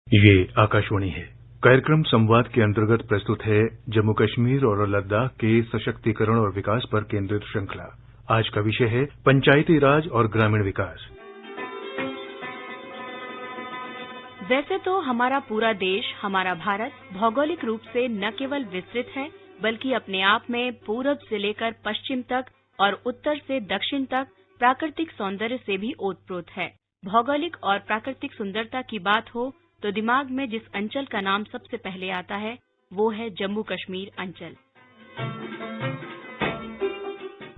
ये आकाशवाणी है। कार्यक्रम संवाद के अंतर्गत प्रस्तुत है जम्मू कश्मीर और लद्दाख के सशक्तिकरण और विकास पर केंद्रित श्रृंखला। आज का विषय है पंचायती राज और ग्रामीण विकास। वैसे तो हमारा पूरा देश, हमारा भारत भौगोलिक रूप से न केवल विस्तृत है, बल्कि अपने आप में पूरब से लेकर पश्चिम तक और उत्तर से दक्षिण तक प्राकृतिक सौंदर्य से भी ओतप्रोत है। भौगोलिक और प्राकृतिक सुंदरता की बात हो तो दिमाग में जिस अंचल का नाम सबसे पहले आता है वो है जम्मू कश्मीर अंचल।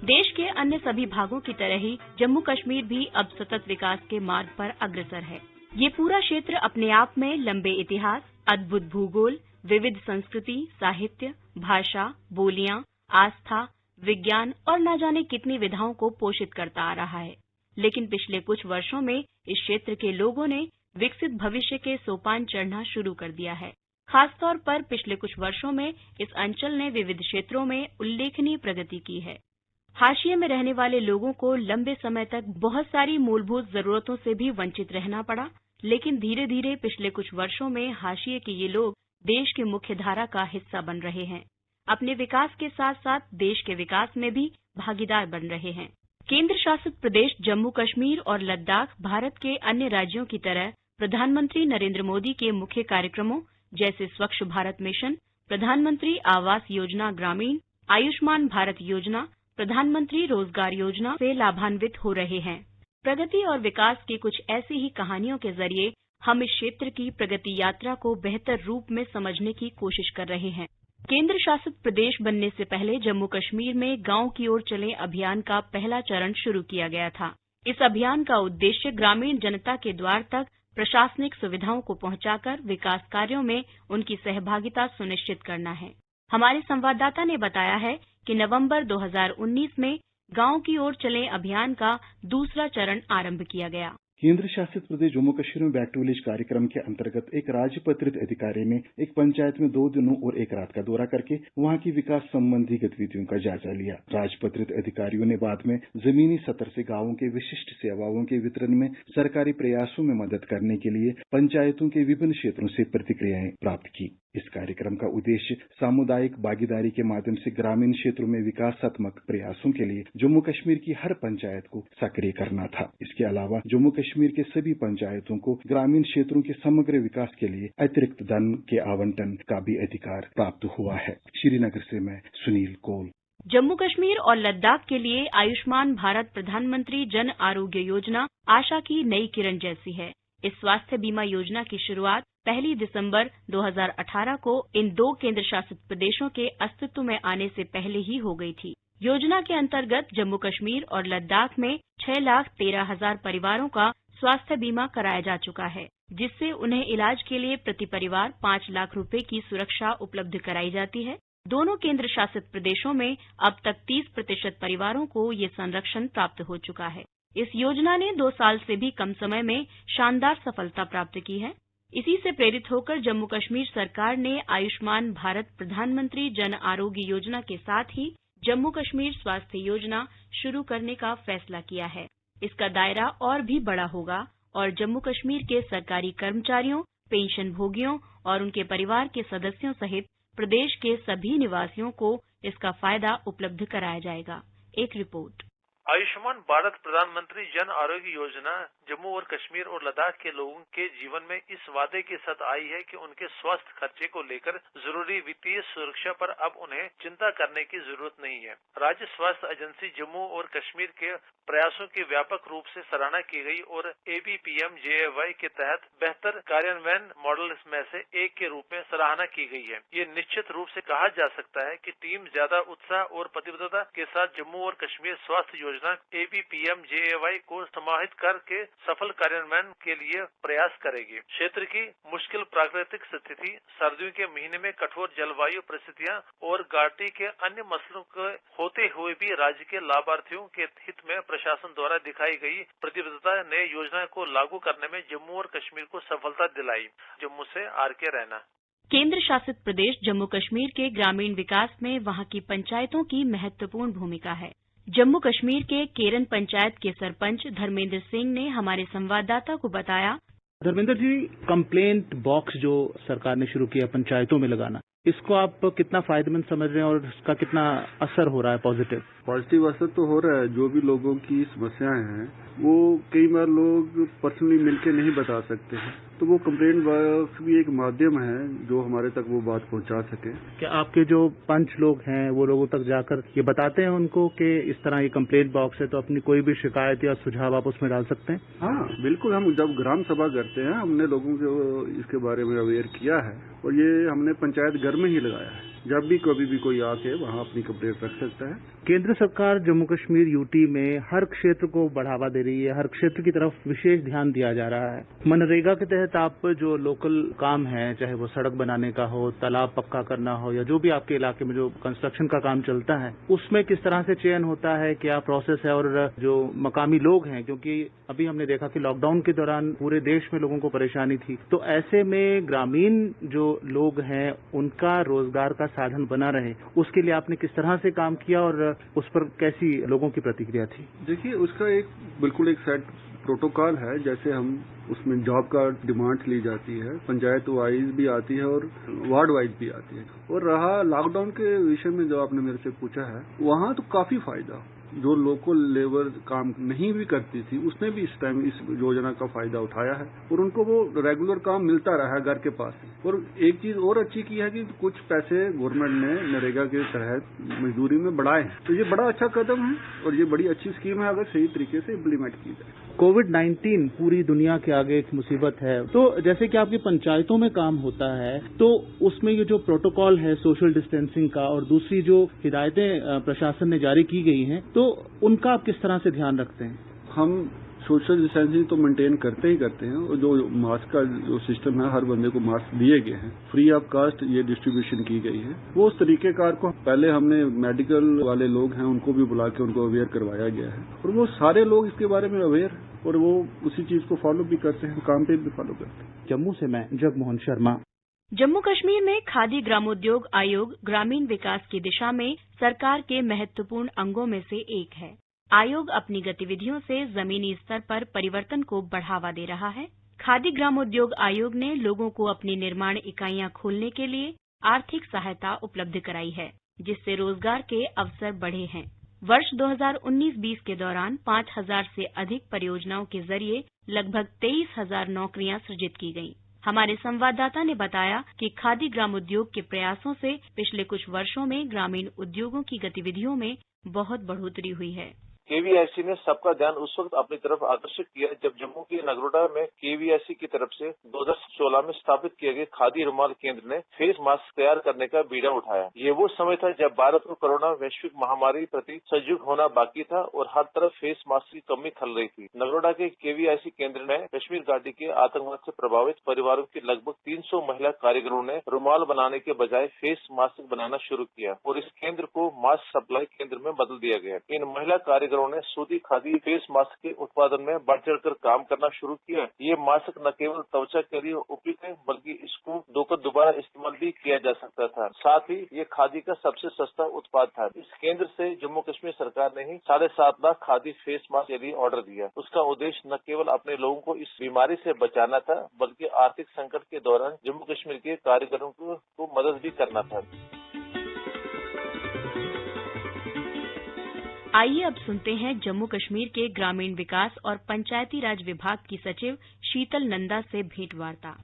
देश के अन्य सभी भागों की तरह ही जम्मू कश्मीर भी अब सतत विकास के मार्ग पर अग्रसर है। ये पूरा क्षेत्र अपने आप में लंबे इतिहास, अद्भुत भूगोल, विविध संस्कृति, साहित्य, भाषा, बोलियां, आस्था, विज्ञान और न जाने कितनी विधाओं को पोषित करता आ रहा है। लेकिन पिछले कुछ वर्षों में इस क्षेत्र के लोगों ने विकसित भविष्य के सोपान चढ़ना शुरू कर दिया है। खासतौर पर पिछले कुछ वर्षों में इस अंचल ने विविध क्षेत्रों में उल्लेखनीय प्रगति की है। हाशिए में रहने वाले लोगों को लंबे समय तक बहुत सारी मूलभूत जरूरतों से भी वंचित रहना पड़ा, लेकिन धीरे धीरे पिछले कुछ वर्षों में हाशिए के ये लोग देश की मुख्य धारा का हिस्सा बन रहे हैं। अपने विकास के साथ साथ देश के विकास में भी भागीदार बन रहे हैं। केंद्र शासित प्रदेश जम्मू कश्मीर और लद्दाख भारत के अन्य राज्यों की तरह प्रधानमंत्री नरेंद्र मोदी के मुख्य कार्यक्रमों जैसे स्वच्छ भारत मिशन, प्रधानमंत्री आवास योजना ग्रामीण, आयुष्मान भारत योजना, प्रधानमंत्री रोजगार योजना से लाभान्वित हो रहे हैं। प्रगति और विकास की कुछ ऐसी ही कहानियों के जरिए हम इस क्षेत्र की प्रगति यात्रा को बेहतर रूप में समझने की कोशिश कर रहे हैं। केंद्र शासित प्रदेश बनने से पहले जम्मू कश्मीर में गांव की ओर चलें अभियान का पहला चरण शुरू किया गया था। इस अभियान का उद्देश्य ग्रामीण जनता के द्वार तक प्रशासनिक सुविधाओं को पहुंचाकर विकास कार्यों में उनकी सहभागिता सुनिश्चित करना है। हमारे संवाददाता ने बताया है कि नवंबर 2019 में गांव की ओर चलें अभियान का दूसरा चरण आरंभ किया गया। केंद्र शासित प्रदेश जम्मू कश्मीर में बैक टू विलेज कार्यक्रम के अंतर्गत एक राजपत्रित अधिकारी ने एक पंचायत में 2 दिनों और 1 रात का दौरा करके वहां की विकास संबंधी गतिविधियों का जायजा लिया। राजपत्रित अधिकारियों ने बाद में जमीनी स्तर से गांवों के विशिष्ट सेवाओं के वितरण में सरकारी प्रयासों में मदद करने के लिए पंचायतों के विभिन्न क्षेत्रों से प्रतिक्रियाएं प्राप्त की। इस कार्यक्रम का उद्देश्य सामुदायिक भागीदारी के माध्यम से ग्रामीण क्षेत्रों में विकासात्मक प्रयासों के लिए जम्मू कश्मीर की हर पंचायत को सक्रिय करना था। इसके अलावा जम्मू कश्मीर के सभी पंचायतों को ग्रामीण क्षेत्रों के समग्र विकास के लिए अतिरिक्त धन के आवंटन का भी अधिकार प्राप्त हुआ है। श्रीनगर से मैं सुनील कौल। जम्मू कश्मीर और लद्दाख के लिए आयुष्मान भारत प्रधानमंत्री जन आरोग्य योजना आशा की नई किरण जैसी है। इस स्वास्थ्य बीमा योजना की शुरुआत 1 दिसंबर 2018 को इन 2 केंद्र शासित प्रदेशों के अस्तित्व में आने से पहले ही हो गई थी। योजना के अंतर्गत जम्मू कश्मीर और लद्दाख में 6,13,000 परिवारों का स्वास्थ्य बीमा कराया जा चुका है, जिससे उन्हें इलाज के लिए प्रति परिवार 5 लाख रुपए की सुरक्षा उपलब्ध कराई जाती है। दोनों केंद्र शासित प्रदेशों में अब तक 30% परिवारों को ये संरक्षण प्राप्त हो चुका है। इस योजना ने 2 साल से भी कम समय में शानदार सफलता प्राप्त की है। इसी से प्रेरित होकर जम्मू कश्मीर सरकार ने आयुष्मान भारत प्रधानमंत्री जन आरोग्य योजना के साथ ही जम्मू कश्मीर स्वास्थ्य योजना शुरू करने का फैसला किया है। इसका दायरा और भी बड़ा होगा और जम्मू कश्मीर के सरकारी कर्मचारियों, पेंशन भोगियों और उनके परिवार के सदस्यों सहित प्रदेश के सभी निवासियों को इसका फायदा उपलब्ध कराया जाएगा। एक रिपोर्ट। आयुष्मान भारत प्रधानमंत्री जन आरोग्य योजना जम्मू और कश्मीर और लद्दाख के लोगों के जीवन में इस वादे के साथ आई है कि उनके स्वास्थ्य खर्चे को लेकर जरूरी वित्तीय सुरक्षा पर अब उन्हें चिंता करने की जरूरत नहीं है। राज्य स्वास्थ्य एजेंसी जम्मू और कश्मीर के प्रयासों की व्यापक रूप से सराहना की गई और ABPMJAY के तहत बेहतर कार्यान्वयन मॉडल में से एक के रूप में सराहना की गई है। ये निश्चित रूप से कहा जा सकता है कि टीम ज्यादा उत्साह और प्रतिबद्धता के साथ जम्मू और कश्मीर स्वास्थ्य योजना ABPMJAY को समाहित करके सफल कार्यान्वयन के लिए प्रयास करेगी। क्षेत्र की मुश्किल प्राकृतिक स्थिति, सर्दियों के महीने में कठोर जलवायु परिस्थितियां और घाटी के अन्य मसलों के होते हुए भी राज्य के लाभार्थियों के हित में प्रशासन द्वारा दिखाई गई प्रतिबद्धता ने योजना को लागू करने में जम्मू और कश्मीर को सफलता दिलाई। जम्मू से RK रैना। केंद्र शासित प्रदेश जम्मू कश्मीर के ग्रामीण विकास में वहां की पंचायतों की महत्वपूर्ण भूमिका है। जम्मू कश्मीर के केरन पंचायत के सरपंच धर्मेंद्र सिंह ने हमारे संवाददाता को बताया धर्मेंद्र जी, कंप्लेंट बॉक्स जो सरकार ने शुरू किया पंचायतों में लगाना, इसको आप कितना फायदेमंद समझ रहे हैं और इसका कितना असर हो रहा है पॉजिटिव? पॉजिटिव असर तो हो रहा है। जो भी लोगों की समस्याएं हैं वो कई बार लोग पर्सनली मिलके नहीं बता सकते हैं, तो वो कंप्लेंट बॉक्स भी एक माध्यम है जो हमारे तक वो बात पहुंचा सके। क्या आपके जो पंच लोग हैं वो लोगों तक जाकर ये बताते हैं उनको कि इस तरह ये कंप्लेंट बॉक्स है तो अपनी कोई भी शिकायत या सुझाव आप उसमें डाल सकते हैं? हाँ बिल्कुल, हम जब ग्राम सभा करते हैं हमने लोगों को इसके बारे में अवेयर किया है और ये हमने पंचायत घर में ही लगाया है। जब भी कभी भी कोई आके वहाँ अपनी कंप्लेंट रख सकता है। केंद्र सरकार जम्मू कश्मीर यूटी में हर क्षेत्र को बढ़ावा दे रही है, हर क्षेत्र की तरफ विशेष ध्यान दिया जा रहा है। मनरेगा के तहत आप जो लोकल काम है, चाहे वो सड़क बनाने का हो, तालाब पक्का करना हो या जो भी आपके इलाके में जो कंस्ट्रक्शन का काम चलता है, उसमें किस तरह से चयन होता है, क्या प्रोसेस है? और जो मकामी लोग हैं, क्योंकि अभी हमने देखा कि लॉकडाउन के दौरान पूरे देश में लोगों को परेशानी थी, तो ऐसे में ग्रामीण जो लोग हैं उनका रोजगार का साधन बना रहे, उसके लिए आपने किस तरह से काम किया और उस पर कैसी लोगों की प्रतिक्रिया थी? देखिए, उसका बिल्कुल एक सेट प्रोटोकॉल है। जैसे हम उसमें जॉब का डिमांड्स ली जाती है, पंचायत वाइज भी आती है और वार्ड वाइज भी आती है। और रहा लॉकडाउन के विषय में जो आपने मेरे से पूछा है, वहाँ तो काफी फायदा, जो लोकल लेबर काम नहीं भी करती थी उसने भी इस टाइम इस योजना का फायदा उठाया है और उनको वो रेगुलर काम मिलता रहा है घर के पास ही। और एक चीज और अच्छी की है कि कुछ पैसे गवर्नमेंट ने नरेगा के तहत मजदूरी में बढ़ाए हैं, तो ये बड़ा अच्छा कदम है और ये बड़ी अच्छी स्कीम है अगर सही तरीके से इम्प्लीमेंट की जाए। कोविड-19 पूरी दुनिया के आगे एक मुसीबत है, तो जैसे कि आपकी पंचायतों में काम होता है तो उसमें ये जो प्रोटोकॉल है सोशल डिस्टेंसिंग का और दूसरी जो हिदायतें प्रशासन ने जारी की गई हैं, तो उनका आप किस तरह से ध्यान रखते हैं? हम सोशल डिस्टेंसिंग तो मेंटेन करते ही करते हैं और जो मास्क का जो सिस्टम है, हर बंदे को मास्क दिए गए हैं, फ्री ऑफ कास्ट ये डिस्ट्रीब्यूशन की गई है। वो उस तरीकेकार को पहले हमने मेडिकल वाले लोग हैं उनको भी बुला के उनको अवेयर करवाया गया है और वो सारे लोग इसके बारे में अवेयर और वो उसी चीज को फॉलो भी करते हैं, काम पे भी फॉलो करते हैं। जम्मू से मैं जगमोहन शर्मा। जम्मू कश्मीर में खादी ग्रामोद्योग आयोग ग्रामीण विकास की दिशा में सरकार के महत्वपूर्ण अंगों में से एक है। आयोग अपनी गतिविधियों से जमीनी स्तर पर परिवर्तन को बढ़ावा दे रहा है। खादी ग्रामोद्योग आयोग ने लोगों को अपनी निर्माण इकाइयां खोलने के लिए आर्थिक सहायता उपलब्ध कराई है, जिससे रोजगार के अवसर बढ़े हैं। वर्ष 2019-20 के दौरान 5000 से अधिक परियोजनाओं के जरिए लगभग 23,000 नौकरियां सृजित की गईं। हमारे संवाददाता ने बताया कि खादी ग्रामोद्योग के प्रयासों से पिछले कुछ वर्षों में ग्रामीण उद्योगों की गतिविधियों में बहुत बढ़ोतरी हुई है। केवीआईसी ने सबका ध्यान उस वक्त अपनी तरफ आकर्षित किया जब जम्मू के नगरोटा में केवीआईसी की तरफ से 2016 में स्थापित किए गए खादी रुमाल केंद्र ने फेस मास्क तैयार करने का बीड़ा उठाया। ये वो समय था जब भारत को कोरोना वैश्विक महामारी प्रति सजग होना बाकी था और हर तरफ फेस मास्क की कमी खल रही थी। नगरोटा के केवीआईसी केंद्र ने कश्मीर घाटी के आतंकवाद से प्रभावित परिवारों की लगभग 300 महिला कारीगरों ने रुमाल बनाने के बजाय फेस मास्क बनाना शुरू किया और इस केंद्र को मास्क सप्लाई केंद्र में बदल दिया गया। इन महिला कारीगरों ने सूती खादी फेस मास्क के उत्पादन में बढ़ चढ़कर काम करना शुरू किया। ये मास्क न केवल त्वचा के लिए उपयुक्त है बल्कि इसको धोकर दोबारा इस्तेमाल भी किया जा सकता था। साथ ही ये खादी का सबसे सस्ता उत्पाद था। इस केंद्र से जम्मू कश्मीर सरकार ने ही 7.5 लाख खादी फेस मास्क के लिए ऑर्डर दिया। उसका उद्देश्य न केवल अपने लोगों को इस बीमारी से बचाना था बल्कि आर्थिक संकट के दौरान जम्मू कश्मीर के कारीगरों को मदद भी करना था। आइए अब सुनते हैं जम्मू कश्मीर के ग्रामीण विकास और पंचायती राज विभाग की सचिव शीतल नंदा से भेंटवार्ता।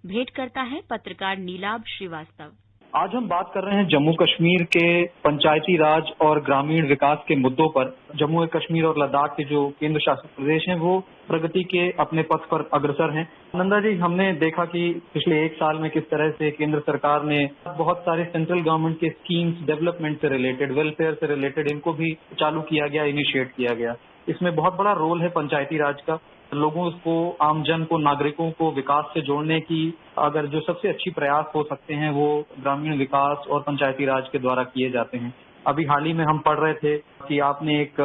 भेंट करता है पत्रकार नीलाभ श्रीवास्तव। आज हम बात कर रहे हैं जम्मू कश्मीर के पंचायती राज और ग्रामीण विकास के मुद्दों पर। जम्मू कश्मीर और लद्दाख के जो केंद्र शासित प्रदेश हैं वो प्रगति के अपने पथ पर अग्रसर हैं। नंदा जी, हमने देखा कि पिछले 1 साल में किस तरह से केंद्र सरकार ने बहुत सारे सेंट्रल गवर्नमेंट के स्कीम्स डेवलपमेंट से रिलेटेड, वेलफेयर से रिलेटेड, इनको भी चालू किया गया, इनिशिएट किया गया। इसमें बहुत बड़ा रोल है पंचायती राज का। लोगों को, आमजन को, नागरिकों को विकास से जोड़ने की अगर जो सबसे अच्छी प्रयास हो सकते हैं वो ग्रामीण विकास और पंचायती राज के द्वारा किए जाते हैं। अभी हाल ही में हम पढ़ रहे थे कि आपने एक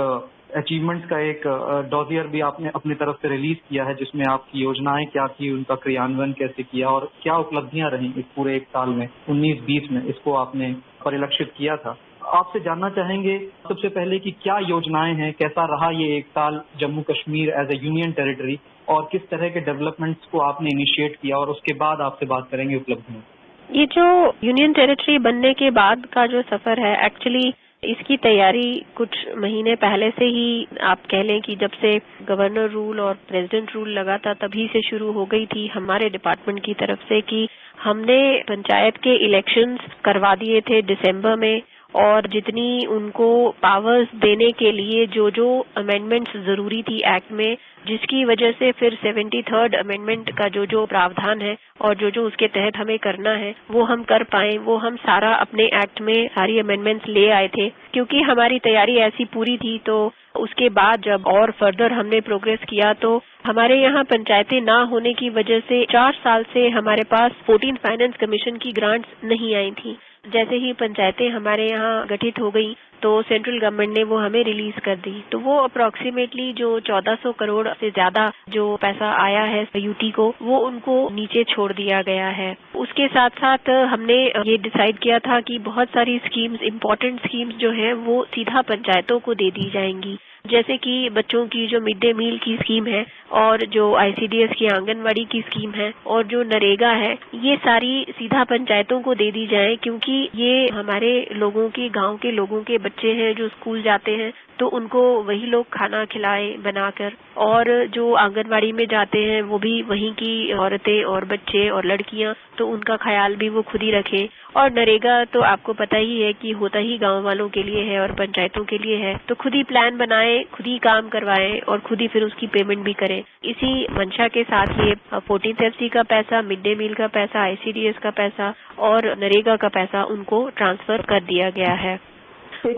अचीवमेंट का एक डॉजियर भी आपने अपनी तरफ से रिलीज किया है, जिसमें आपकी योजनाएं क्या थी, उनका क्रियान्वयन कैसे किया और क्या उपलब्धियां रही इस पूरे 1 साल में, 19-20 में इसको आपने परिलक्षित किया था। आपसे जानना चाहेंगे सबसे पहले कि क्या योजनाएं हैं, कैसा रहा ये 1 साल Jammu Kashmir as a union territory और किस तरह के डेवलपमेंट्स को आपने इनिशिएट किया, और उसके बाद आपसे बात करेंगे उपलब्धियों। ये जो यूनियन टेरिटरी बनने के बाद का जो सफर है, एक्चुअली इसकी तैयारी कुछ महीने पहले से ही आप कह लें कि जब से गवर्नर रूल और प्रेसिडेंट रूल लगा था तभी से शुरू हो गई थी हमारे डिपार्टमेंट की तरफ से कि हमने पंचायत के इलेक्शंस करवा दिए थे दिसंबर में, और जितनी उनको पावर्स देने के लिए जो जो अमेंडमेंट्स जरूरी थी एक्ट में, जिसकी वजह से फिर 73rd अमेंडमेंट का जो जो प्रावधान है और जो जो उसके तहत हमें करना है वो हम कर पाए, वो हम सारा अपने एक्ट में सारी अमेंडमेंट्स ले आए थे। क्योंकि हमारी तैयारी ऐसी पूरी थी, तो उसके बाद जब और फर्दर हमने प्रोग्रेस किया तो हमारे यहाँ पंचायतें ना होने की वजह से 4 साल से हमारे पास 14 फाइनेंस कमीशन की ग्रांट्स नहीं आई थी। जैसे ही पंचायतें हमारे यहाँ गठित हो गई तो सेंट्रल गवर्नमेंट ने वो हमें रिलीज कर दी। तो वो अप्रोक्सीमेटली जो 1400 करोड़ से ज्यादा जो पैसा आया है यूटी को, वो उनको नीचे छोड़ दिया गया है। उसके साथ साथ हमने ये डिसाइड किया था कि बहुत सारी स्कीम्स, इम्पोर्टेंट स्कीम्स जो है वो सीधा पंचायतों को दे दी जाएंगी, जैसे कि बच्चों की जो मिड डे मील की स्कीम है और जो आईसीडीएस की आंगनवाड़ी की स्कीम है और जो नरेगा है, ये सारी सीधा पंचायतों को दे दी जाए, क्योंकि ये हमारे लोगों के, गांव के लोगों के बच्चे हैं जो स्कूल जाते हैं तो उनको वही लोग खाना खिलाए बनाकर, और जो आंगनवाड़ी में जाते हैं वो भी वहीं की औरतें और बच्चे और लड़कियां, तो उनका ख्याल भी वो खुद ही रखें। और नरेगा तो आपको पता ही है कि होता ही गांव वालों के लिए है और पंचायतों के लिए है, तो खुद ही प्लान बनाए, खुद ही काम करवाएं और खुद ही फिर उसकी पेमेंट भी करें। इसी मंशा के साथ ये 14th FC का पैसा, मिड डे मील का पैसा, आईसीडीएस का पैसा और नरेगा का पैसा उनको ट्रांसफर कर दिया गया है।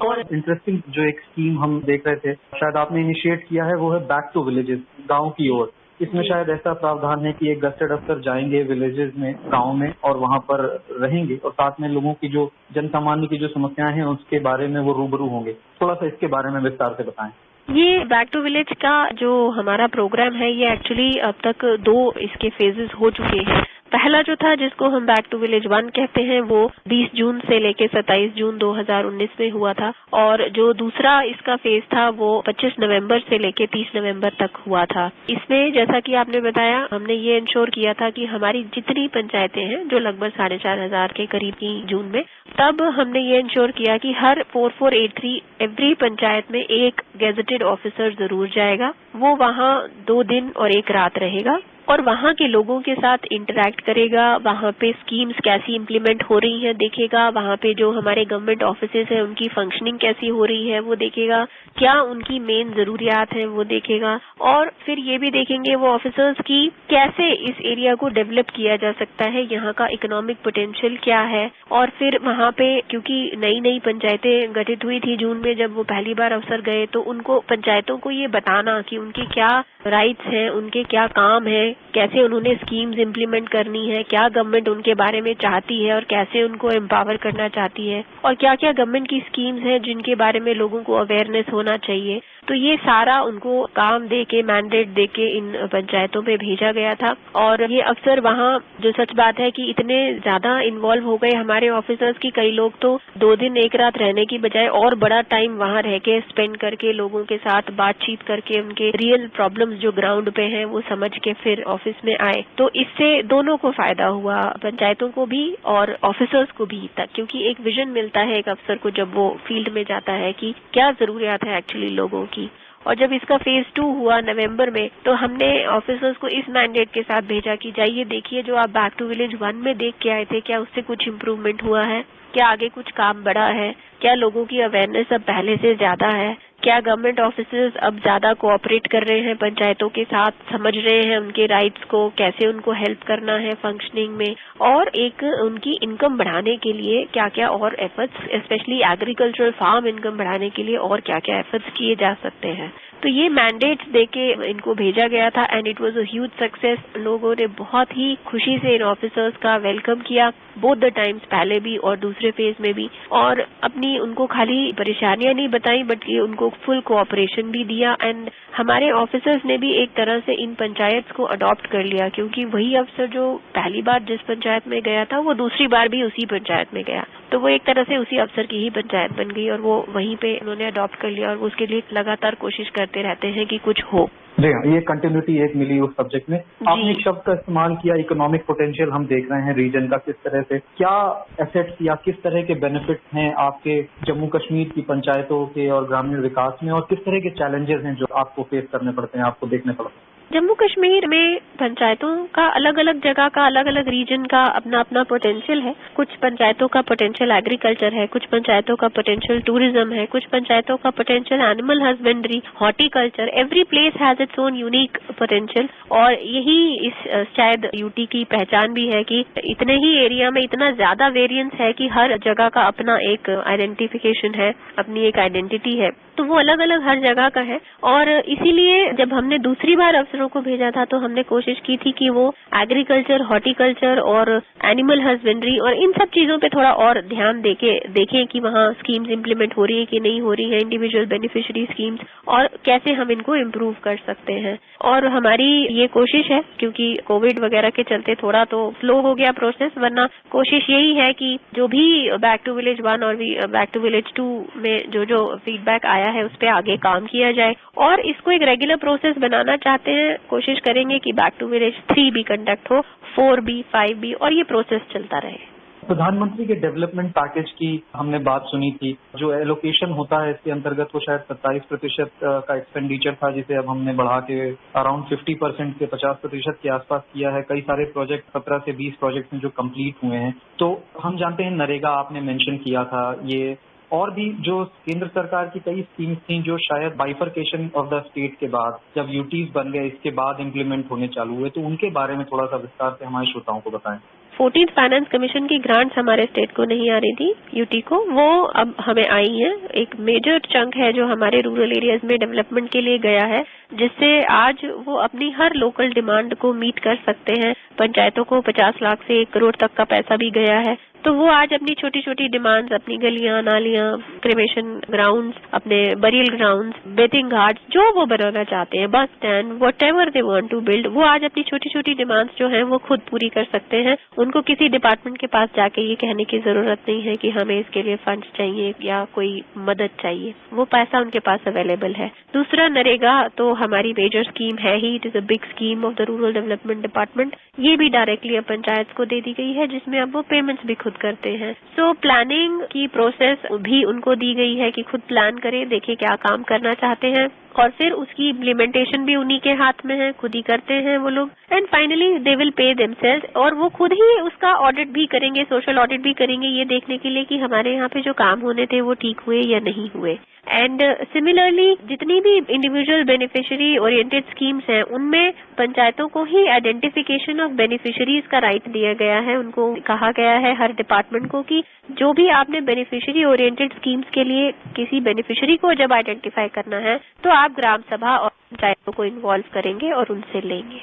और इंटरेस्टिंग जो एक स्कीम हम देख रहे थे, शायद आपने इनिशिएट किया है, वो है बैक टू विलेजेस, गांव की ओर। इसमें शायद ऐसा प्रावधान है कि एक गस्टेड अफसर जाएंगे विलेजेस में, गांव में, और वहां पर रहेंगे और साथ में लोगों की जो जनसामान्य की जो समस्याएं हैं उसके बारे में वो रूबरू होंगे। थोड़ा सा इसके बारे में विस्तार से बताएं। ये बैक टू विलेज का जो हमारा प्रोग्राम है, ये एक्चुअली अब तक 2 इसके फेजेस हो चुके हैं। पहला जो था, जिसको हम बैक टू विलेज 1 कहते हैं, वो 20 जून से लेके 27 जून 2019 में हुआ था, और जो दूसरा इसका फेज था वो 25 नवंबर से लेके 30 नवंबर तक हुआ था। इसमें जैसा कि आपने बताया, हमने ये इंश्योर किया था कि हमारी जितनी पंचायतें हैं, जो लगभग 4500 के करीब की जून में, तब हमने ये इंश्योर किया कि हर 4483 एवरी पंचायत में एक गेजेटेड ऑफिसर जरूर जाएगा। वो वहाँ 2 दिन और 1 रात रहेगा और वहाँ के लोगों के साथ इंटरैक्ट करेगा, वहाँ पे स्कीम्स कैसी इम्प्लीमेंट हो रही हैं देखेगा, वहाँ पे जो हमारे गवर्नमेंट ऑफिसेज हैं उनकी फंक्शनिंग कैसी हो रही है वो देखेगा, क्या उनकी मेन जरूरियात हैं वो देखेगा, और फिर ये भी देखेंगे वो ऑफिसर्स की कैसे इस एरिया को डेवलप किया जा सकता है, यहाँ का इकोनॉमिक पोटेंशियल क्या है। और फिर वहाँ पे, क्योंकि नई नई पंचायतें गठित हुई थी जून में जब वो पहली बार अफसर गए, तो उनको पंचायतों को ये बताना कि उनके क्या राइट्स हैं, उनके क्या काम है, कैसे उन्होंने स्कीम्स इम्प्लीमेंट करनी है, क्या गवर्नमेंट उनके बारे में चाहती है और कैसे उनको एम्पावर करना चाहती है, और क्या क्या गवर्नमेंट की स्कीम्स हैं जिनके बारे में लोगों को अवेयरनेस होना चाहिए। तो ये सारा उनको काम दे के, मैंडेट दे के इन पंचायतों में भेजा गया था। और ये अफसर वहाँ, जो सच बात है कि इतने ज्यादा इन्वॉल्व हो गए हमारे ऑफिसर्स की, कई लोग तो 2 दिन 1 रात रहने की बजाय और बड़ा टाइम वहाँ रह के स्पेंड करके लोगों के साथ बातचीत करके उनके रियल प्रॉब्लम्स जो ग्राउंड पे हैं वो समझ के फिर ऑफिस में आए। तो इससे दोनों को फायदा हुआ, पंचायतों को भी और ऑफिसर्स को भी, तक क्योंकि एक विजन मिलता है एक अफसर को जब वो फील्ड में जाता है कि क्या जरूरियात है एक्चुअली लोगों की। और जब इसका फेज 2 हुआ नवंबर में, तो हमने ऑफिसर्स को इस मैंडेट के साथ भेजा कि जाइए देखिए जो आप बैक टू विलेज 1 में देख के आए थे, क्या उससे कुछ इम्प्रूवमेंट हुआ है, क्या आगे कुछ काम बढ़ा है, क्या लोगों की अवेयरनेस अब पहले से ज्यादा है, क्या गवर्नमेंट ऑफिसर्स अब ज्यादा कोऑपरेट कर रहे हैं पंचायतों के साथ, समझ रहे हैं उनके राइट्स को, कैसे उनको हेल्प करना है फंक्शनिंग में, और एक उनकी इनकम बढ़ाने के लिए क्या क्या और efforts, specially agricultural farm income बढ़ाने के लिए और क्या क्या एफर्ट्स किए जा सकते हैं। तो ये मैंडेट्स देके इनको भेजा गया था and it was a huge success. लोगों ने बहुत ही खुशी से इन ऑफिसर्स का वेलकम किया, बोथ द टाइम्स, पहले भी और दूसरे फेज में भी, और अपनी उनको खाली परेशानियां नहीं बताई बल्कि उनको फुल कोऑपरेशन भी दिया। एंड हमारे ऑफिसर्स ने भी एक तरह से इन पंचायत को अडॉप्ट कर लिया, क्योंकि वही अफसर जो पहली बार जिस पंचायत में गया था वो दूसरी बार भी उसी पंचायत में गया, तो वो एक तरह से उसी अफसर की ही पंचायत बन गई और वो वहीं पे उन्होंने अडॉप्ट कर लिया और उसके लिए लगातार कोशिश करते रहते हैं कि कुछ हो। जी हाँ, ये कंटिन्यूटी एक मिली उस सब्जेक्ट में। आपने एक शब्द का इस्तेमाल किया, इकोनॉमिक पोटेंशियल हम देख रहे हैं रीजन का किस तरह से, क्या एसेट्स या किस तरह के बेनिफिट्स हैं आपके जम्मू कश्मीर की पंचायतों के और ग्रामीण विकास में, और किस तरह के चैलेंजेस हैं जो आपको फेस करने पड़ते हैं, आपको देखने पड़ते हैं? जम्मू कश्मीर में पंचायतों का अलग अलग जगह का अलग अलग रीजन का अपना अपना पोटेंशियल है। कुछ पंचायतों का पोटेंशियल एग्रीकल्चर है, कुछ पंचायतों का पोटेंशियल टूरिज्म है, कुछ पंचायतों का potential animal husbandry, horticulture. Every place has its own unique potential, और यही इस शायद यूटी की पहचान भी है कि इतने ही एरिया में इतना ज्यादा वेरिएंस है कि हर जगह का अपना एक आइडेंटिफिकेशन है, अपनी एक आइडेंटिटी है, तो वो अलग अलग हर जगह का है। और इसीलिए जब हमने दूसरी बार अफसरों को भेजा था तो हमने कोशिश की थी कि वो एग्रीकल्चर, हॉर्टिकल्चर और एनिमल हस्बेंड्री और इन सब चीजों पे थोड़ा और ध्यान देखें कि वहाँ स्कीम्स इम्प्लीमेंट हो रही है कि नहीं हो रही है, इंडिविजुअल बेनिफिशियरी स्कीम्स, और कैसे हम इनको इम्प्रूव कर सकते हैं। और हमारी ये कोशिश है, क्योंकि कोविड वगैरह के चलते थोड़ा तो स्लो हो गया प्रोसेस, वरना कोशिश यही है कि जो भी बैक टू विलेज 1 और बैक टू विलेज 2 में जो फीडबैक आया है उस पे आगे काम किया जाए, और इसको एक रेगुलर प्रोसेस बनाना चाहते हैं। कोशिश करेंगे कि बैक टू विलेज 3 भी कंडक्ट हो, 4 भी, 5 भी, और ये प्रोसेस चलता रहे। प्रधानमंत्री के डेवलपमेंट पैकेज की हमने बात सुनी थी, जो एलोकेशन होता है इसके अंतर्गत वो शायद 27% का एक्सपेंडिचर था, जिसे अब हमने बढ़ा के अराउंड 50% से 50% के आसपास किया है। कई सारे प्रोजेक्ट 17 से 20 प्रोजेक्ट हैं जो कंप्लीट हुए हैं। तो हम जानते हैं नरेगा आपने मेंशन किया था, ये और भी जो केंद्र सरकार की कई स्कीम्स थी जो शायद बाइफरकेशन ऑफ द स्टेट के बाद जब यूटीज बन गए इसके बाद इम्प्लीमेंट होने चालू हुए, तो उनके बारे में थोड़ा सा विस्तार से हमारे श्रोताओं को बताएं। 14th फाइनेंस कमीशन की ग्रांट्स हमारे स्टेट को नहीं आ रही थी, यूटी को, वो अब हमें आई है। एक मेजर चंक है जो हमारे रूरल एरियाज में डेवलपमेंट के लिए गया है, जिससे आज वो अपनी हर लोकल डिमांड को मीट कर सकते हैं। पंचायतों को 50 लाख से 1 करोड़ तक का पैसा भी गया है, तो वो आज अपनी छोटी छोटी डिमांड्स, अपनी गलियां, नालियां, क्रिमेशन ग्राउंड्स, अपने बरियल ग्राउंड्स, बेथिंग घाट, जो वो बनाना चाहते हैं, bus stand, whatever they want to build, वो आज अपनी छोटी छोटी डिमांड्स जो हैं वो खुद पूरी कर सकते हैं। उनको किसी डिपार्टमेंट के पास जाके ये कहने की जरूरत नहीं है कि हमें इसके लिए फंड्स चाहिए या कोई मदद चाहिए, वो पैसा उनके पास अवेलेबल है। दूसरा, नरेगा तो हमारी मेजर स्कीम है ही, it is a big scheme of the rural development department. ये भी डायरेक्टली अब पंचायत को दे दी गई है, जिसमें अब वो पेमेंट्स भी खुद करते हैं। सो प्लानिंग की प्रोसेस भी उनको दी गई है कि खुद प्लान करें, देखें क्या काम करना चाहते हैं, और फिर उसकी इम्प्लीमेंटेशन भी उन्हीं के हाथ में है, खुद ही करते हैं वो लोग। And finally they will pay themselves, और वो खुद ही उसका ऑडिट भी करेंगे, सोशल ऑडिट भी करेंगे, ये देखने के लिए कि हमारे यहाँ पे जो काम होने थे वो ठीक हुए या नहीं हुए। एंड सिमिलरली जितनी भी इंडिविजुअल बेनिफिशियरी ओरिएंटेड स्कीम्स हैं, उनमें पंचायतों को ही आइडेंटिफिकेशन ऑफ बेनिफिशियरीज का राइट दिया गया है। उनको कहा गया है हर डिपार्टमेंट को कि जो भी आपने बेनिफिशियरी ओरिएंटेड स्कीम्स के लिए किसी बेनिफिशियरी को जब आइडेंटिफाई करना है तो आप ग्राम सभा और पंचायतों को इन्वॉल्व करेंगे और उनसे लेंगे।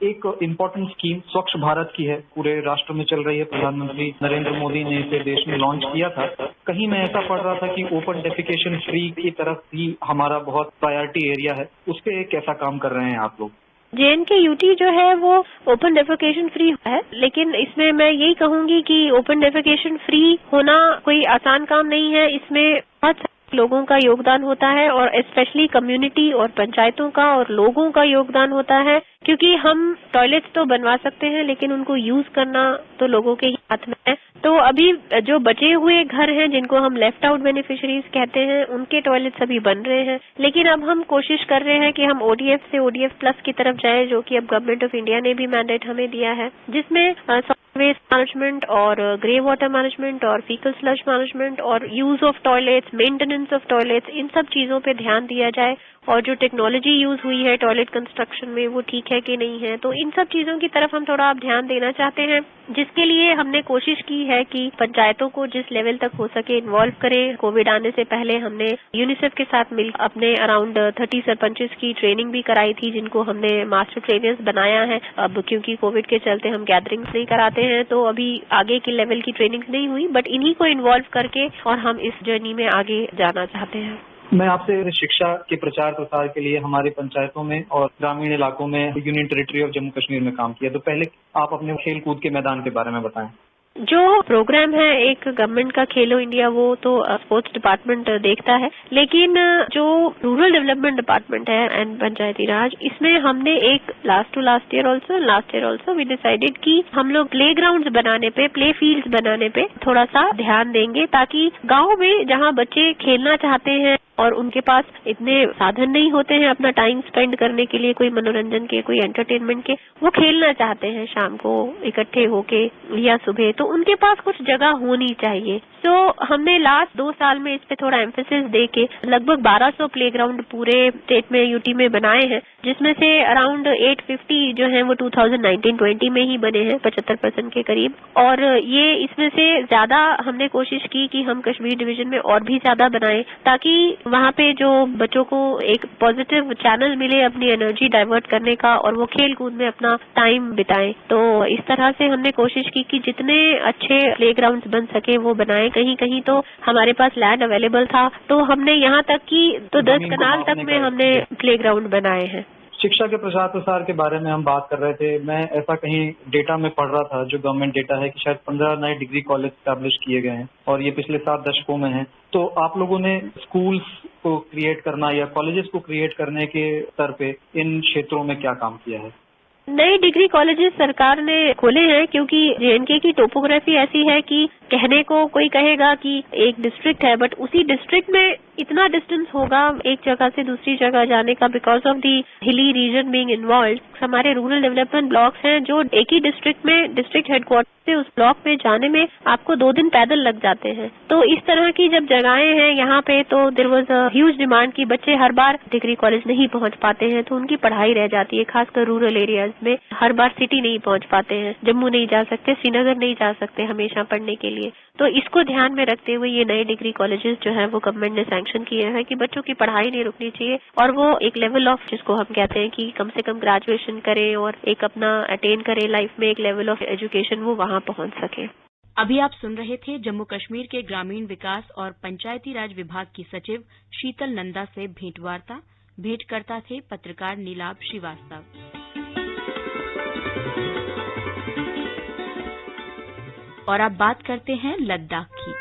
एक इम्पोर्टेंट स्कीम स्वच्छ भारत की है, पूरे राष्ट्र में चल रही है। प्रधानमंत्री नरेंद्र मोदी ने इसे देश में लॉन्च किया था। कहीं मैं ऐसा पढ़ रहा था कि ओपन डेफिकेशन फ्री की तरफ भी हमारा बहुत प्रायोरिटी एरिया है, उस पर कैसा काम कर रहे हैं आप लोग? JNK यूटी जो है वो ओपन डेफिकेशन फ्री है, लेकिन इसमें मैं यही कहूंगी कि ओपन डेफिकेशन फ्री होना कोई आसान काम नहीं है। इसमें बहुत लोगों का योगदान होता है, और स्पेशली कम्युनिटी और पंचायतों का और लोगों का योगदान होता है, क्योंकि हम टॉयलेट्स तो बनवा सकते हैं लेकिन उनको यूज करना तो लोगों के ही हाथ में है। तो अभी जो बचे हुए घर हैं जिनको हम लेफ्ट आउट बेनिफिशियरीज कहते हैं, उनके टॉयलेट्स अभी बन रहे हैं, लेकिन अब हम कोशिश कर रहे हैं कि हम ODF से ODF प्लस की तरफ जाए, जो कि अब गवर्नमेंट ऑफ इंडिया ने भी मैंडेट हमें दिया है, जिसमें वेस्ट मैनेजमेंट और ग्रे वाटर मैनेजमेंट और फीकल स्लज मैनेजमेंट और use of toilets, maintenance of toilets, इन सब चीजों पे ध्यान दिया जाए। और जो टेक्नोलॉजी यूज हुई है टॉयलेट कंस्ट्रक्शन में वो ठीक है कि नहीं है, तो इन सब चीजों की तरफ हम थोड़ा अब ध्यान देना चाहते हैं, जिसके लिए हमने कोशिश की है कि पंचायतों को जिस लेवल तक हो सके इन्वॉल्व करें। कोविड आने से पहले हमने यूनिसेफ के साथ मिल अपने अराउंड 30 सरपंचेस की ट्रेनिंग भी कराई थी, जिनको हमने मास्टर ट्रेनर्स बनाया है। अब क्योंकि कोविड के चलते हम गैदरिंग्स नहीं कराते हैं, तो अभी आगे की लेवल की ट्रेनिंग्स नहीं हुई, बट इन्हीं को इन्वॉल्व करके और हम इस जर्नी में आगे जाना चाहते हैं। मैं आपसे शिक्षा के प्रचार प्रसार के लिए हमारे पंचायतों में और ग्रामीण इलाकों में union territory of Jammu Kashmir में काम किया, तो पहले आप अपने खेल कूद के मैदान के बारे में बताएं। जो प्रोग्राम है एक गवर्नमेंट का खेलो इंडिया वो तो स्पोर्ट्स डिपार्टमेंट देखता है, लेकिन जो रूरल डेवलपमेंट डिपार्टमेंट है एंड पंचायती राज, इसमें हमने एक last year also we decided कि हम लोग प्ले ग्राउंड्स बनाने पे, प्ले फील्ड्स बनाने पे थोड़ा सा ध्यान देंगे, ताकि गांव में जहां बच्चे खेलना चाहते हैं और उनके पास इतने साधन नहीं होते हैं अपना टाइम स्पेंड करने के लिए, कोई मनोरंजन के, कोई एंटरटेनमेंट के, वो खेलना चाहते हैं शाम को इकट्ठे होके या सुबह, तो उनके पास कुछ जगह होनी चाहिए। तो हमने लास्ट 2 साल में इस पे थोड़ा एम्फेसिस देके लगभग 1200 प्लेग्राउंड पूरे स्टेट में, यूटी में बनाए हैं, जिसमें से अराउंड 850 जो है वो 2019-20 में ही बने हैं, 75% के करीब। और ये इसमें से ज्यादा हमने कोशिश की कि हम कश्मीर डिवीजन में और भी ज्यादा बनाएं, ताकि वहाँ पे जो बच्चों को एक पॉजिटिव चैनल मिले अपनी एनर्जी डाइवर्ट करने का और वो खेल कूद में अपना टाइम बिताएं। तो इस तरह से हमने कोशिश की कि जितने अच्छे प्लेग्राउंड्स बन सके वो बनाएं। कहीं कहीं तो हमारे पास लैंड अवेलेबल था, तो हमने यहाँ तक कि 10 कनाल तक में हमने प्लेग्राउंड बनाए हैं। शिक्षा के प्रचार प्रसार के बारे में हम बात कर रहे थे। मैं ऐसा कहीं डेटा में पढ़ रहा था, जो गवर्नमेंट डेटा है, कि शायद 15 नए डिग्री कॉलेज स्टैब्लिश किए गए हैं और ये पिछले 7 दशकों में हैं। तो आप लोगों ने स्कूल्स को क्रिएट करना या कॉलेजेस को क्रिएट करने के स्तर पे इन क्षेत्रों में क्या काम किया है? नए डिग्री कॉलेजेस सरकार ने खोले हैं, क्योंकि जेएनके की टोपोग्राफी ऐसी है कि कहने को कोई कहेगा कि एक डिस्ट्रिक्ट है, बट उसी डिस्ट्रिक्ट में इतना डिस्टेंस होगा एक जगह से दूसरी जगह जाने का, because of the hilly region being involve. हमारे रूरल डेवलपमेंट ब्लॉक्स हैं जो एक ही डिस्ट्रिक्ट में, डिस्ट्रिक्ट हेडक्वार्टर से उस ब्लॉक में जाने में आपको 2 दिन पैदल लग जाते हैं। तो इस तरह की जब जगहें हैं यहाँ पे, तो there was a huge demand कि बच्चे हर बार डिग्री कॉलेज नहीं पहुंच पाते हैं, तो उनकी पढ़ाई रह जाती है, खासकर रूरल एरियाज में। हर बार सिटी नहीं पहुंच पाते हैं, जम्मू नहीं जा सकते, श्रीनगर नहीं जा सकते हमेशा पढ़ने के लिए। तो इसको ध्यान में रखते हुए ये नए डिग्री कॉलेजेस जो है वो गवर्नमेंट ने सैंक्शन किए हैं कि बच्चों की पढ़ाई नहीं रुकनी चाहिए और वो एक लेवल ऑफ, जिसको हम कहते हैं कि कम से कम ग्रेजुएशन करें और एक अपना अटेन करें लाइफ में, एक लेवल ऑफ एजुकेशन, वो वहां पहुंच सके। अभी आप सुन रहे थे जम्मू कश्मीर के ग्रामीण विकास और पंचायती राज विभाग की सचिव शीतल नंदा से भेंटवार्ता। भेंटकर्ता थे पत्रकार नीलाभ श्रीवास्तव। और अब बात करते हैं लद्दाख की।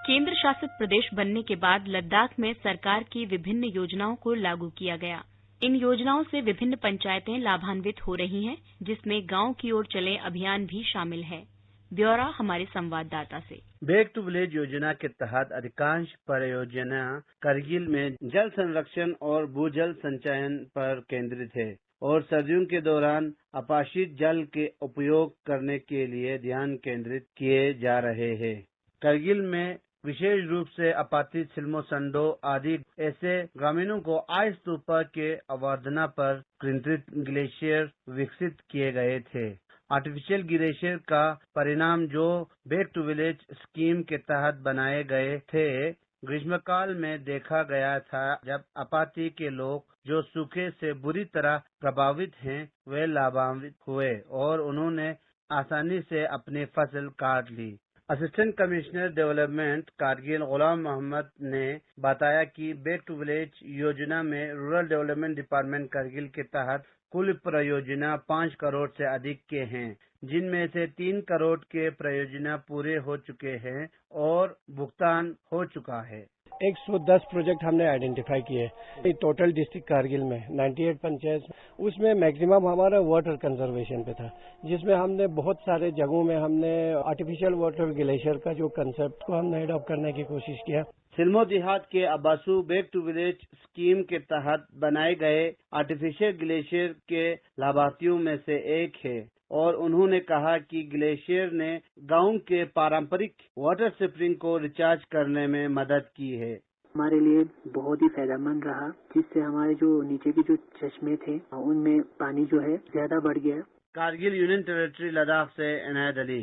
केंद्र शासित प्रदेश बनने के बाद लद्दाख में सरकार की विभिन्न योजनाओं को लागू किया गया। इन योजनाओं से विभिन्न पंचायतें लाभान्वित हो रही हैं, जिसमें गांव की ओर चले अभियान भी शामिल है। ब्यौरा हमारे संवाददाता से। बैक टू विलेज योजना के तहत अधिकांश परियोजना करगिल में जल संरक्षण और भूजल संचयन पर केंद्रित है और सर्दियों के दौरान अपाशित जल के उपयोग करने के लिए ध्यान केंद्रित किए जा रहे हैं। करगिल में विशेष रूप से अपातित सिल्मो संडो आदि ऐसे ग्रामीणों को आइस स्तूप के अवरोधना पर केंद्रित ग्लेशियर विकसित किए गए थे। आर्टिफिशियल ग्लेशियर का परिणाम जो बैक टू विलेज स्कीम के तहत बनाए गए थे, ग्रीष्मकाल में देखा गया था, जब आपाती के लोग जो सूखे से बुरी तरह प्रभावित हैं वे लाभान्वित हुए और उन्होंने आसानी से अपनी फसल काट ली। असिस्टेंट कमिश्नर डेवलपमेंट कारगिल गुलाम मोहम्मद ने बताया कि बैक टू विलेज योजना में रूरल डेवलपमेंट डिपार्टमेंट कारगिल के तहत कुल परियोजना 5 करोड़ से अधिक के हैं, जिनमें से 3 करोड़ के परियोजना पूरे हो चुके हैं और भुगतान हो चुका है। 110 प्रोजेक्ट हमने आइडेंटिफाई किए टोटल डिस्ट्रिक्ट कारगिल में 98 पंचायत, उसमें मैक्सिमम हमारा वाटर कंजर्वेशन पे था, जिसमें हमने बहुत सारे जगहों में हमने आर्टिफिशियल वाटर ग्लेशियर का जो कंसेप्ट को हमने एडॉप्ट करने की कोशिश किया। सिल्मो देहात के अब्बासू बैक टू विलेज स्कीम के तहत बनाए गए आर्टिफिशियल ग्लेशियर के लाभार्थियों में से एक है और उन्होंने कहा कि ग्लेशियर ने गांव के पारंपरिक वाटर स्प्रिंग को रिचार्ज करने में मदद की है। हमारे लिए बहुत ही फायदेमंद रहा, जिससे हमारे जो नीचे के जो चश्मे थे उनमें पानी जो है ज्यादा बढ़ गया। कारगिल यूनियन टेरिटरी लद्दाख से इनायत अली।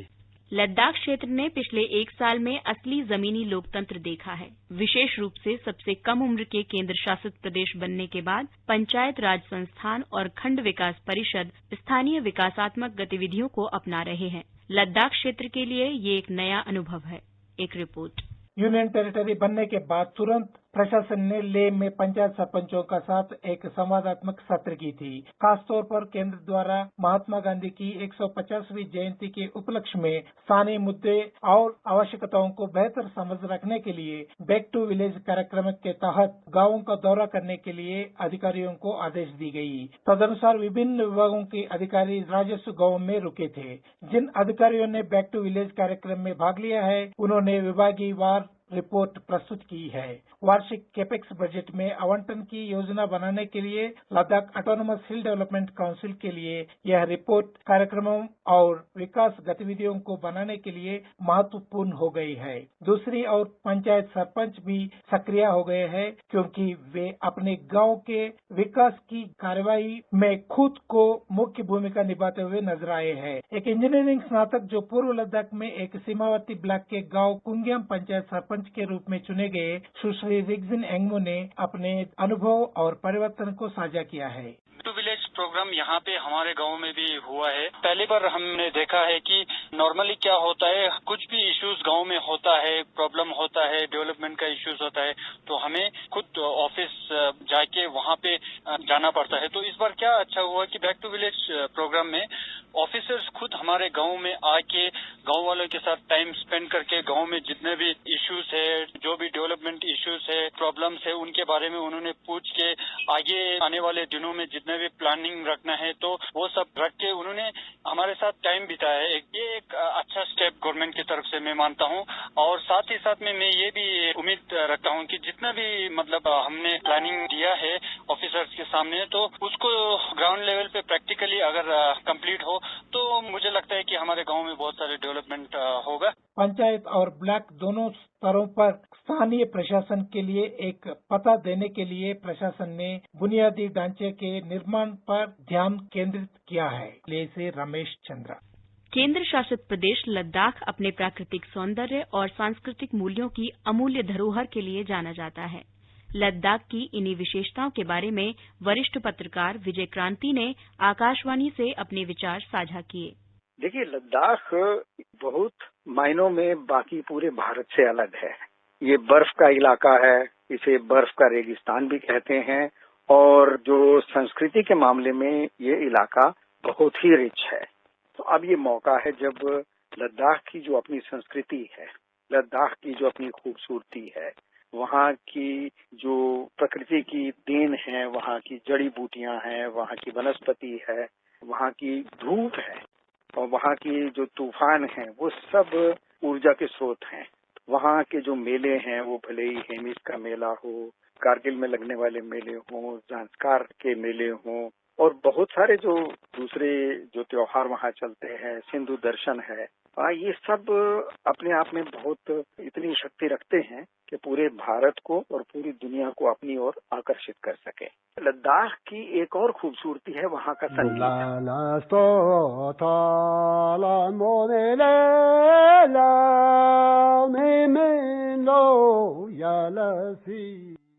लद्दाख क्षेत्र ने पिछले 1 साल में असली जमीनी लोकतंत्र देखा है। विशेष रूप से सबसे कम उम्र के केंद्र शासित प्रदेश बनने के बाद पंचायत राज संस्थान और खंड विकास परिषद स्थानीय विकासात्मक गतिविधियों को अपना रहे हैं। लद्दाख क्षेत्र के लिए ये एक नया अनुभव है। एक रिपोर्ट। यूनियन टेरिटरी बनने के बाद तुरंत प्रशासन ने लेह में पंचायत सरपंचों का साथ एक संवादात्मक सत्र की थी। खासतौर पर केंद्र द्वारा महात्मा गांधी की 150वीं जयंती के उपलक्ष्य में स्थानीय मुद्दे और आवश्यकताओं को बेहतर समझ रखने के लिए बैक टू विलेज कार्यक्रम के तहत गाँवों का दौरा करने के लिए अधिकारियों को आदेश दी गयी। तदनुसार विभिन्न विभागों के अधिकारी राजस्व गाँव में रुके थे। जिन अधिकारियों ने बैक टू विलेज कार्यक्रम में भाग लिया है, उन्होंने विभागीय वार रिपोर्ट प्रस्तुत की है। वार्षिक कैपेक्स बजट में आवंटन की योजना बनाने के लिए लद्दाख ऑटोनोमस हिल डेवलपमेंट काउंसिल के लिए यह रिपोर्ट कार्यक्रमों और विकास गतिविधियों को बनाने के लिए महत्वपूर्ण हो गई है। दूसरी ओर पंचायत सरपंच भी सक्रिय हो गए हैं, क्योंकि वे अपने गांव के विकास की कार्यवाही में खुद को मुख्य भूमिका निभाते हुए नजर आए हैं। एक इंजीनियरिंग स्नातक जो पूर्व लद्दाख में एक सीमावर्ती ब्लॉक के गांव कुंगियम पंचायत सरपंच के रूप में चुने गए सुश्री रिगजिन एंगमो ने अपने अनुभव और परिवर्तन को साझा किया है। टू विलेज प्रोग्राम यहाँ पे हमारे गांव में भी हुआ है। पहली बार हमने देखा है कि नॉर्मली क्या होता है, कुछ भी इश्यूज गांव में होता है, प्रॉब्लम होता है, डेवलपमेंट का इश्यूज होता है, तो हमें खुद ऑफिस जाके वहाँ पे जाना पड़ता है। तो इस बार क्या अच्छा हुआ कि बैक टू विलेज प्रोग्राम में ऑफिसर्स खुद हमारे गांव में आके गांव वालों के साथ टाइम स्पेंड करके गांव में जितने भी इश्यूज है, जो भी डेवलपमेंट इश्यूज है, प्रॉब्लम्स है, उनके बारे में उन्होंने पूछ के आगे आने वाले दिनों में जितने भी प्लानिंग रखना है तो वो सब रख के उन्होंने हमारे साथ टाइम बिताया है। ये एक अच्छा स्टेप गवर्नमेंट की तरफ से मैं मानता हूँ। और साथ ही साथ में मैं ये भी उम्मीद रखता हूँ कि जितना भी मतलब हमने प्लानिंग दिया है ऑफिसर्स के सामने, तो उसको ग्राउंड लेवल पे प्रैक्टिकली अगर कंप्लीट हो तो मुझे लगता है कि हमारे गांव में बहुत सारे डेवलपमेंट होगा। पंचायत और ब्लॉक दोनों स्तरों पर स्थानीय प्रशासन के लिए एक पता देने के लिए प्रशासन ने बुनियादी ढांचे के निर्माण पर ध्यान केंद्रित किया है। लेह से रमेश चंद्रा। केंद्र शासित प्रदेश लद्दाख अपने प्राकृतिक सौंदर्य और सांस्कृतिक मूल्यों की अमूल्य धरोहर के लिए जाना जाता है। लद्दाख की इन्हीं विशेषताओं के बारे में वरिष्ठ पत्रकार विजय क्रांति ने आकाशवाणी से अपने विचार साझा किए। देखिए, लद्दाख बहुत मायनों में बाकी पूरे भारत से अलग है। ये बर्फ का इलाका है, इसे बर्फ का रेगिस्तान भी कहते हैं, और जो संस्कृति के मामले में ये इलाका बहुत ही रिच है। तो अब ये मौका है जब लद्दाख की जो अपनी संस्कृति है, लद्दाख की जो अपनी खूबसूरती है, वहाँ की जो प्रकृति की देन है, वहाँ की जड़ी बूटियां हैं, वहाँ की वनस्पति है, वहाँ की धूप है और वहाँ की जो तूफान है, वो सब ऊर्जा के स्रोत हैं। वहाँ के जो मेले हैं, वो भले ही हेमिस का मेला हो, कारगिल में लगने वाले मेले हों, ज़ांस्कार के मेले हों, और बहुत सारे जो दूसरे जो त्योहार वहाँ चलते हैं, सिंधु दर्शन है, ये सब अपने आप में बहुत इतनी शक्ति रखते हैं कि पूरे भारत को और पूरी दुनिया को अपनी ओर आकर्षित कर सके। लद्दाख की एक और खूबसूरती है वहाँ का संगीत।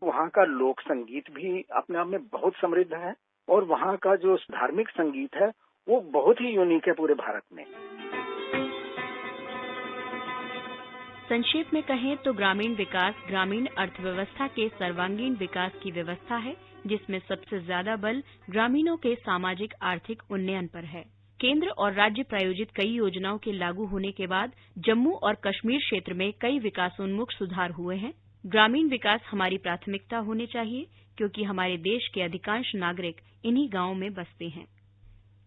वहाँ का लोक संगीत भी अपने आप में बहुत समृद्ध है, और वहाँ का जो धार्मिक संगीत है वो बहुत ही यूनिक है पूरे भारत में। संक्षेप में कहें तो ग्रामीण विकास ग्रामीण अर्थव्यवस्था के सर्वांगीण विकास की व्यवस्था है, जिसमें सबसे ज्यादा बल ग्रामीणों के सामाजिक आर्थिक उन्नयन पर है। केंद्र और राज्य प्रायोजित कई योजनाओं के लागू होने के बाद जम्मू और कश्मीर क्षेत्र में कई विकासोन्मुख सुधार हुए हैं। ग्रामीण विकास हमारी प्राथमिकता होनी चाहिए, क्योंकि हमारे देश के अधिकांश नागरिक इन्हीं गांवों में बसते हैं।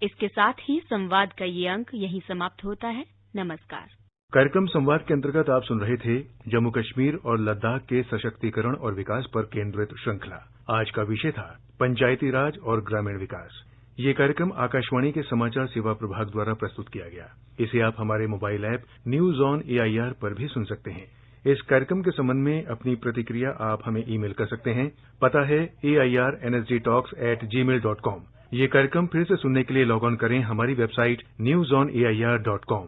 इसके साथ ही संवाद का ये अंक यहीं समाप्त होता है। नमस्कार। कार्यक्रम संवाद के अंतर्गत आप सुन रहे थे जम्मू कश्मीर और लद्दाख के सशक्तिकरण और विकास पर केंद्रित श्रृंखला। आज का विषय था पंचायती राज और ग्रामीण विकास। ये कार्यक्रम आकाशवाणी के समाचार सेवा प्रभाग द्वारा प्रस्तुत किया गया। इसे आप हमारे mobile app news on AIR पर भी सुन सकते हैं। इस कार्यक्रम के संबंध में अपनी प्रतिक्रिया आप हमें ईमेल कर सकते हैं। पता है airnsgtalks@gmail.com। ये कार्यक्रम फिर से सुनने के लिए लॉग ऑन करें हमारी वेबसाइट newsonair.com।